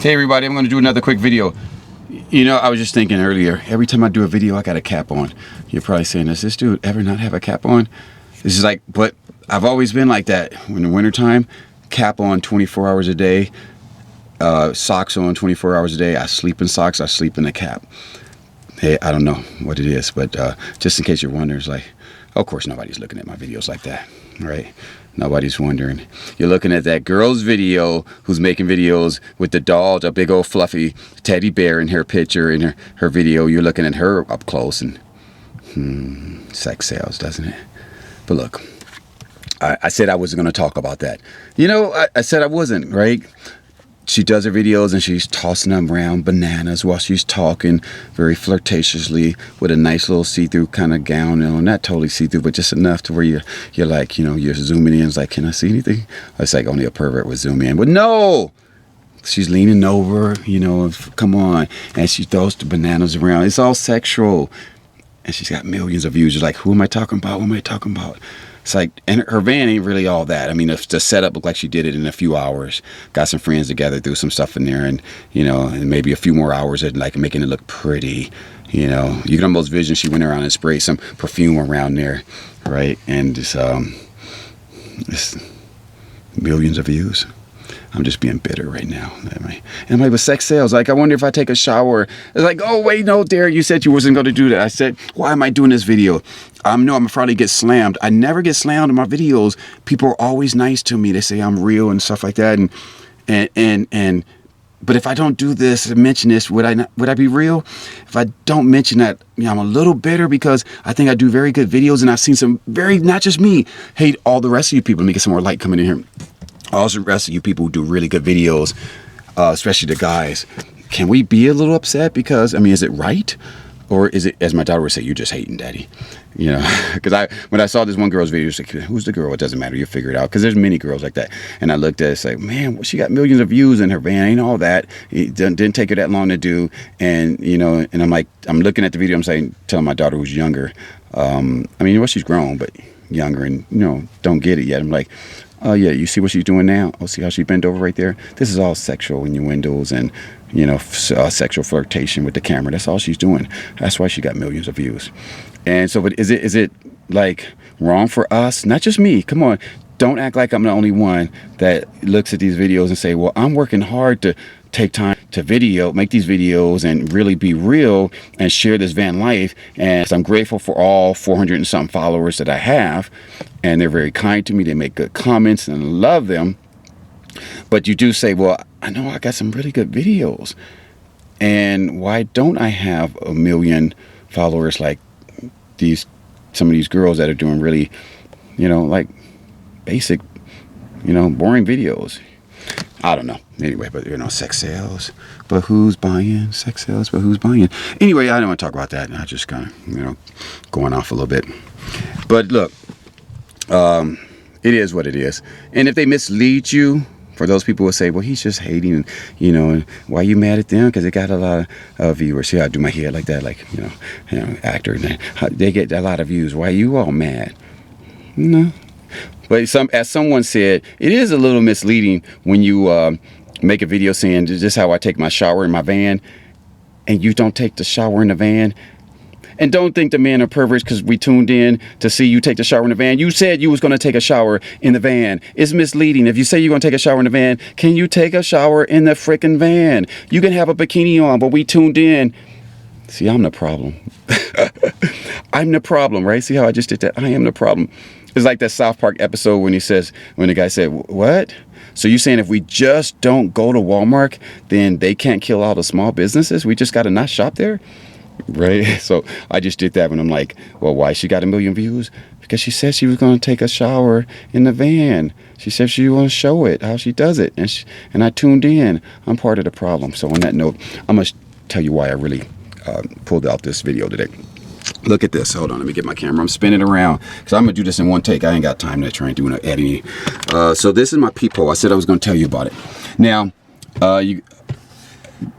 Hey everybody, I'm going to do another quick video. You know, I was just thinking earlier, every time I do a video I got a cap on. You're probably saying, does this dude ever not have a cap on? This is like, but I've always been like that. In the wintertime, cap on 24 hours a day, socks on 24 hours a day. I sleep in socks, I sleep in a cap. Hey, I don't know what it is, but just in case you're wondering, it's like, of course nobody's looking at my videos like that, right? Nobody's wondering. You're looking at that girl's video who's making videos with the doll, the big old fluffy teddy bear in her picture, in her video. You're looking at her up close and sex sales, doesn't it? But look, I said I wasn't going to talk about that. You know, I said I wasn't, right? She does her videos and she's tossing them around bananas while she's talking very flirtatiously with a nice little see-through kind of gown, you know, not totally see-through, but just enough to where you're like, you know, you're zooming in. It's like, can I see anything? It's like only a pervert would zoom in. But no! She's leaning over, you know, come on. And she throws the bananas around. It's all sexual. And she's got millions of views. You're like, who am I talking about? Who am I talking about? It's like, and her van ain't really all that. I mean, the setup looked like she did it in a few hours. Got some friends together, threw some stuff in there, and, you know, and maybe a few more hours of like making it look pretty. You know, you can almost vision she went around and sprayed some perfume around there, right? And it's millions of views. I'm just being bitter right now. And like with sex sales, like I wonder if I take a shower. It's like, oh wait, no, Derek, you said you wasn't going to do that. I said, why am I doing this video? No, I'm afraid to get slammed. I never get slammed in my videos. People are always nice to me. They say I'm real and stuff like that. And but if I don't do this and mention this, would I be real? If I don't mention that, you know, I'm a little bitter because I think I do very good videos, and I've seen some not just me, hate all the rest of you people. Let me get some more light coming in here. All the rest of you people who do really good videos, especially the guys, can we be a little upset? Because, I mean, is it right? Or is it, as my daughter would say, you're just hating daddy? You know, because when I saw this one girl's video, it's like, who's the girl? It doesn't matter. You figure it out. Because there's many girls like that. And I looked at it, it's like, man, she got millions of views in her van. Ain't all that. It didn't take her that long to do. And, you know, and I'm like, I'm looking at the video, I'm saying, telling my daughter who's younger. I mean, well, she's grown, but younger and, you know, don't get it yet. I'm like, oh yeah, you see what she's doing now? Oh, see how she bent over right there? This is all sexual innuendos and, you know, sexual flirtation with the camera. That's all she's doing. That's why she got millions of views. And so, but is it like wrong for us? Not just me. Come on. Don't act like I'm the only one that looks at these videos and say, well, I'm working hard to take time to make these videos and really be real and share this van life. And I'm grateful for all 400 and something followers that I have. And they're very kind to me. They make good comments and I love them. But you do say, well, I know I got some really good videos. And why don't I have 1 million followers like some of these girls that are doing really, you know, like basic, you know, boring videos? I don't know. Anyway, but, you know, sex sales, but who's buying? Sex sales, but who's buying? Anyway, I don't want to talk about that. I just kind of, you know, going off a little bit. But look, it is what it is. And if they mislead you, for those people who say, well, he's just hating, you know, and why are you mad at them? Because they got a lot of viewers. See how I do my hair like that, like, you know, actor. And they get a lot of views. Why are you all mad? No. But as someone said, it is a little misleading when you make a video saying, this is how I take my shower in my van, and you don't take the shower in the van. And don't think the men are perverts because we tuned in to see you take the shower in the van. You said you was going to take a shower in the van. It's misleading. If you say you're going to take a shower in the van, can you take a shower in the frickin' van? You can have a bikini on, but we tuned in. See, I'm the problem. I'm the problem, right? See how I just did that? I am the problem. It's like that South Park episode when the guy said, what? So you saying if we just don't go to Walmart, then they can't kill all the small businesses? We just got to not shop there? Right? So I just did that when I'm like, well, why she got 1 million views? Because she said she was going to take a shower in the van. She said she want to show it, how she does it. And I tuned in. I'm part of the problem. So on that note, I'm going to tell you why I really pulled out this video today. Look at this. Hold on. Let me get my camera. I'm spinning around because I'm going to do this in one take. I ain't got time to try and do no editing. So this is my peephole. I said I was going to tell you about it. Now, you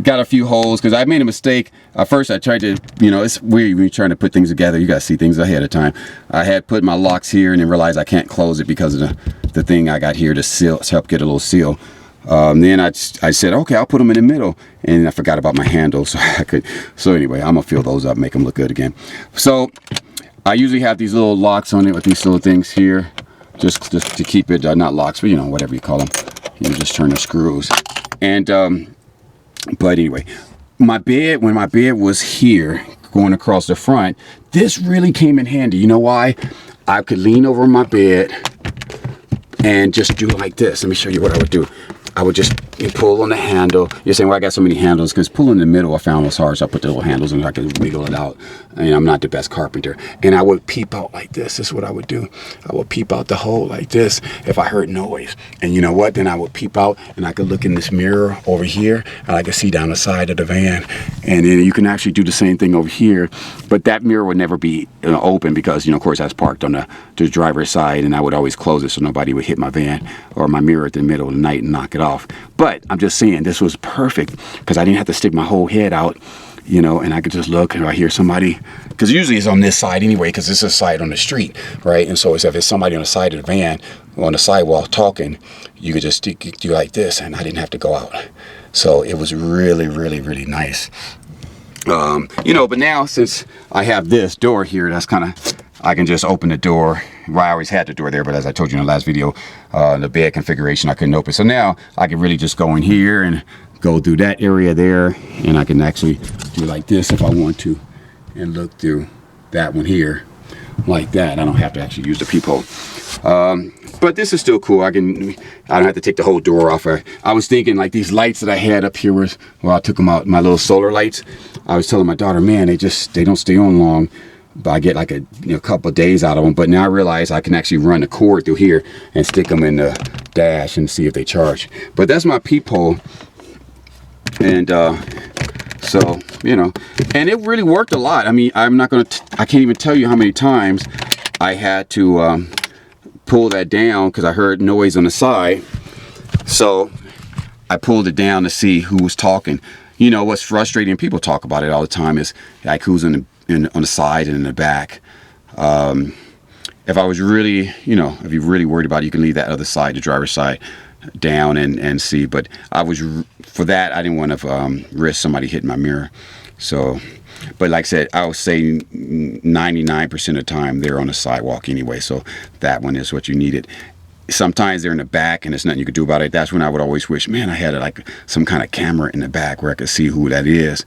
got a few holes because I made a mistake. First, I tried to, you know, it's weird when you're trying to put things together. You got to see things ahead of time. I had put my locks here and then realized I can't close it because of the thing I got here to seal, to help get a little seal. Then I said, okay, I'll put them in the middle, and I forgot about my handle, so so anyway, I'm gonna fill those up, make them look good again. So I usually have these little locks on it with these little things here, just to keep it, not locks, but you know, whatever you call them. You just turn the screws. And but anyway, when my bed was here going across the front, this really came in handy. You know why? I could lean over my bed and just do like this. Let me show you what I would do. I would just pull on the handle. You're saying, well, I got so many handles, because pulling in the middle I found was hard, so I put the little handles and I could wiggle it out. And I'm not the best carpenter. And I would peep out like this. This is what I would do. I would peep out the hole like this if I heard noise. And you know what? Then I would peep out and I could look in this mirror over here and I could see down the side of the van. And then you can actually do the same thing over here. But that mirror would never be open because, you know, of course, I was parked on the driver's side, and I would always close it so nobody would hit my van or my mirror at the middle of the night and knock it off. But I'm just saying, this was perfect because I didn't have to stick my whole head out, you know, and I could just look and I hear somebody, because usually it's on this side anyway, because this is a side on the street, right? And so if it's somebody on the side of the van on the sidewalk talking, you could just do like this, and I didn't have to go out. So it was really, really, really nice. You know, but now since I have this door here, that's kind of, I can just open the door. Well, I always had the door there, but as I told you in the last video, the bed configuration I couldn't open. So now I can really just go in here and go through that area there, and I can actually do like this if I want to, and look through that one here like that. I don't have to actually use the peephole. But this is still cool. I don't have to take the whole door off. I was thinking like these lights that I had up here was, well, I took them out, my little solar lights. I was telling my daughter, man, they don't stay on long, but I get like a couple of days out of them. But now I realize I can actually run a cord through here and stick them in the dash and see if they charge. But that's my peephole. And so, you know, and it really worked a lot. I mean, I can't even tell you how many times I had to pull that down because I heard noise on the side. So I pulled it down to see who was talking. You know, what's frustrating, people talk about it all the time, is like who's on the side and in the back. If I was really, you know, if you're really worried about it, you can leave that other side, the driver's side, down and see. But for that, I didn't want to risk somebody hitting my mirror. So, but like I said, I would say 99% of the time they're on the sidewalk anyway. So that one is what you needed. Sometimes they're in the back and there's nothing you could do about it. That's when I would always wish, man, I had like some kind of camera in the back where I could see who that is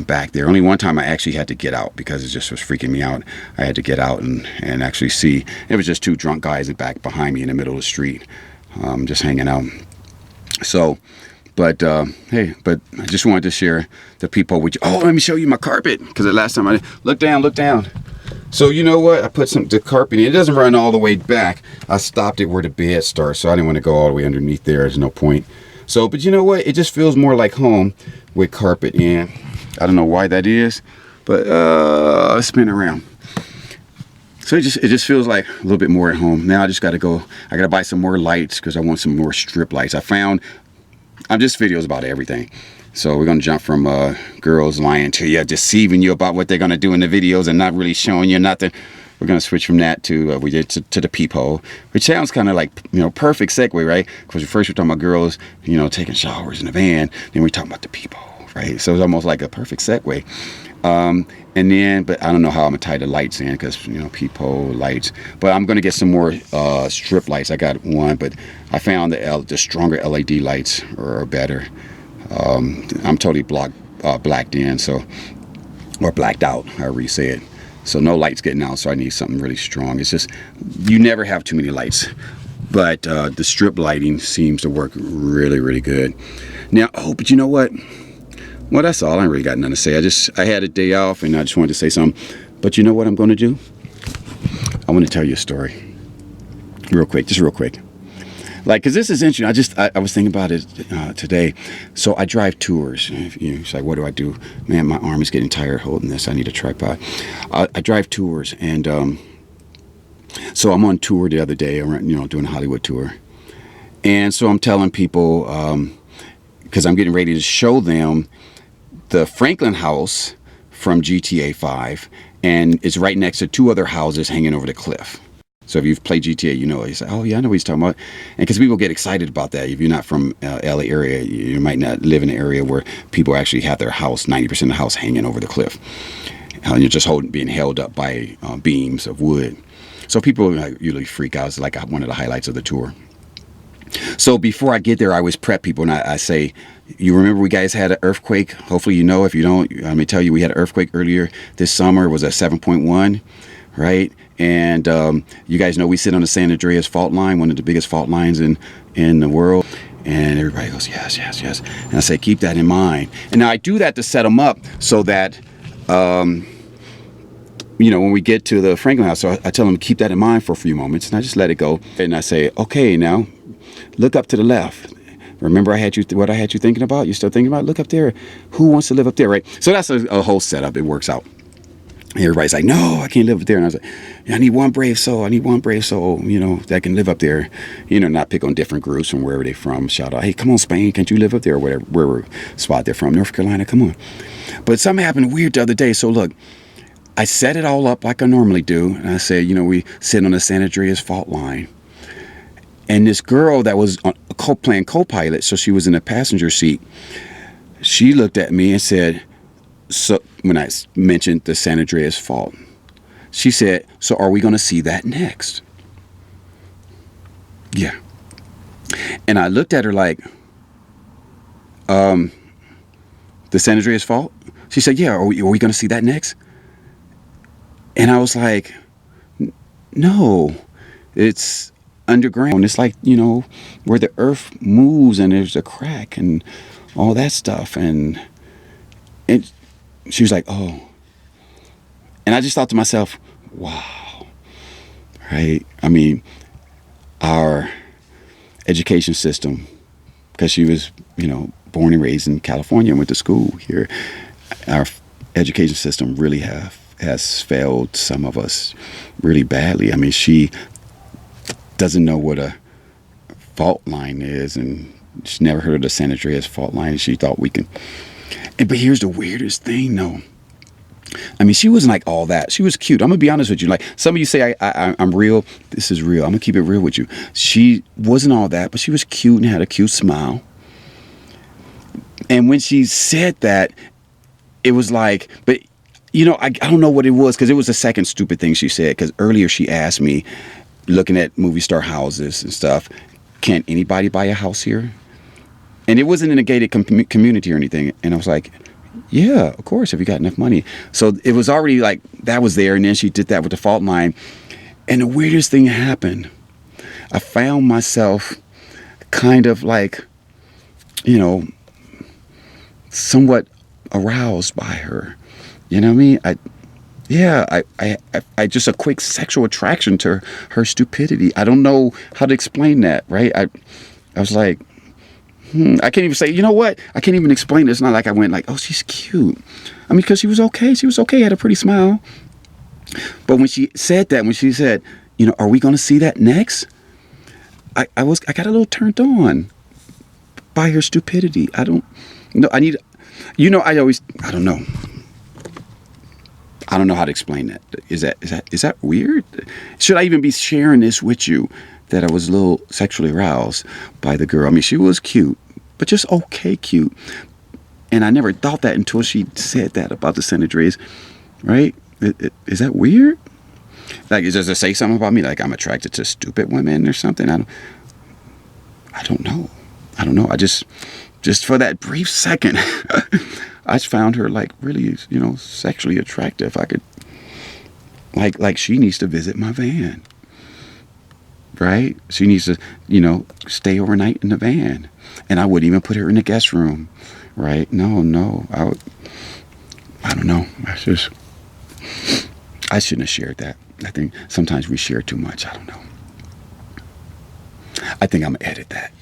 back there. Only one time I actually had to get out because it just was freaking me out. I had to get out and actually see. It was just two drunk guys back behind me in the middle of the street, just hanging out. So, but hey, but I just wanted to share the peephole with you. Oh, let me show you my carpet, because the last time I look down. So you know what? I put the carpet in. It doesn't run all the way back. I stopped it where the bed starts, so I didn't want to go all the way underneath there. There's no point. So, but you know what? It just feels more like home with carpet in. I don't know why that is, but spin around. So it just feels like a little bit more at home. Now I just got to go. I got to buy some more lights because I want some more strip lights. I'm just videos about everything. So we're going to jump from girls lying to you, deceiving you about what they're going to do in the videos and not really showing you nothing. We're going to switch from that to the peephole, which sounds kind of like, you know, perfect segue, right? Because first we're talking about girls, you know, taking showers in the van. Then we're talking about the peephole, right? So it's almost like a perfect segue. And then, but I don't know how I'm going to tie the lights in because, you know, peephole lights. But I'm going to get some more strip lights. I got one, but I found the stronger LED lights are better. I'm totally blacked in, so, or blacked out, however you say it. So no lights getting out, so I need something really strong. It's just, you never have too many lights, but the strip lighting seems to work really, really good. Now, oh, but you know what? Well, that's all. I ain't really got nothing to say. I had a day off, and I just wanted to say something. But you know what I'm going to do? I want to tell you a story. Real quick, just real quick. Like, because this is interesting. I was thinking about it today. So I drive tours. It's like, what do I do? Man, my arm is getting tired holding this. I need a tripod. I drive tours, and so I'm on tour the other day. I'm, doing a Hollywood tour, and so I'm telling people because I'm getting ready to show them the Franklin house from GTA 5, and it's right next to two other houses hanging over the cliff. So if you've played GTA, you know, you say, oh yeah, I know what he's talking about. And because people get excited about that. If you're not from LA area, you might not live in an area where people actually have their house, 90% of the house hanging over the cliff. And you're just being held up by beams of wood. So people usually freak out. It's like one of the highlights of the tour. So before I get there, I always prep people, and I say, you remember we guys had an earthquake? Hopefully you know. If you don't, let me tell you, we had an earthquake earlier this summer. It was a 7.1, right? And you guys know we sit on the San Andreas fault line, one of the biggest fault lines in the world. And everybody goes, yes, yes, yes. And I say, keep that in mind. And now I do that to set them up so that, you know, when we get to the Franklin House, so I tell them to keep that in mind for a few moments, and I just let it go. And I say, okay, now look up to the left. Remember what I had you thinking about? You still thinking about? Look up there. Who wants to live up there, right? So that's a whole setup. It works out. And everybody's like, no, I can't live up there. And I was like, I need one brave soul. I need one brave soul, you know, that can live up there. You know, not pick on different groups from wherever they're from. Shout out, hey, come on, Spain. Can't you live up there? Or wherever spot they're from. North Carolina, come on. But something happened weird the other day. So look, I set it all up like I normally do. And I said, you know, we sit on the San Andreas fault line. And this girl that was playing co-pilot, so she was in the passenger seat, she looked at me and said, so when I mentioned the San Andreas fault, she said, so are we going to see that next? Yeah. And I looked at her like, the San Andreas fault? She said, yeah, are we going to see that next? And I was like, no, it's underground. It's like, you know, where the earth moves and there's a crack and all that stuff. And she was like, oh. And I just thought to myself, wow. Right? I mean, our education system, because she was, you know, born and raised in California and went to school here, our education system really has failed some of us really badly. I mean, she doesn't know what a fault line is, and she's never heard of the San Andreas fault line, and she thought we can. But here's the weirdest thing, though. I mean, she wasn't like all that. She was cute. I'm gonna be honest with you. Like some of you say, I'm real. This is real. I'm gonna keep it real with you. She wasn't all that, but she was cute and had a cute smile. And when she said that, it was like, but you know, I don't know what it was, because it was the second stupid thing she said. Because earlier she asked me, looking at movie star houses and stuff, can anybody buy a house here? And it wasn't in a gated community or anything. And I was like, yeah, of course, if you got enough money. So it was already like, that was there. And then she did that with the fault line. And the weirdest thing happened. I found myself kind of like, you know, somewhat aroused by her. You know what I mean? I just a quick sexual attraction to her stupidity. I don't know how to explain that, right? I was like, I can't even say, you know what? I can't even explain it. It's not like I went like, oh, she's cute. I mean, because she was okay. She was okay. Had a pretty smile. But when she said that, when she said, you know, are we going to see that next? I got a little turned on by her stupidity. I don't know. I don't know. I don't know how to explain that. Is that weird? Should I even be sharing this with you, that I was a little sexually aroused by the girl? I mean, she was cute, but just okay cute. And I never thought that until she said that about the San Andreas, right? Is that weird? Like, does it say something about me? Like I'm attracted to stupid women or something? I don't know. I just for that brief second, I just found her like really, you know, sexually attractive. I could, like she needs to visit my van, right? She needs to, you know, stay overnight in the van, and I wouldn't even put her in the guest room, right? No, I don't know. I shouldn't have shared that. I think sometimes we share too much. I don't know. I think I'm gonna edit that.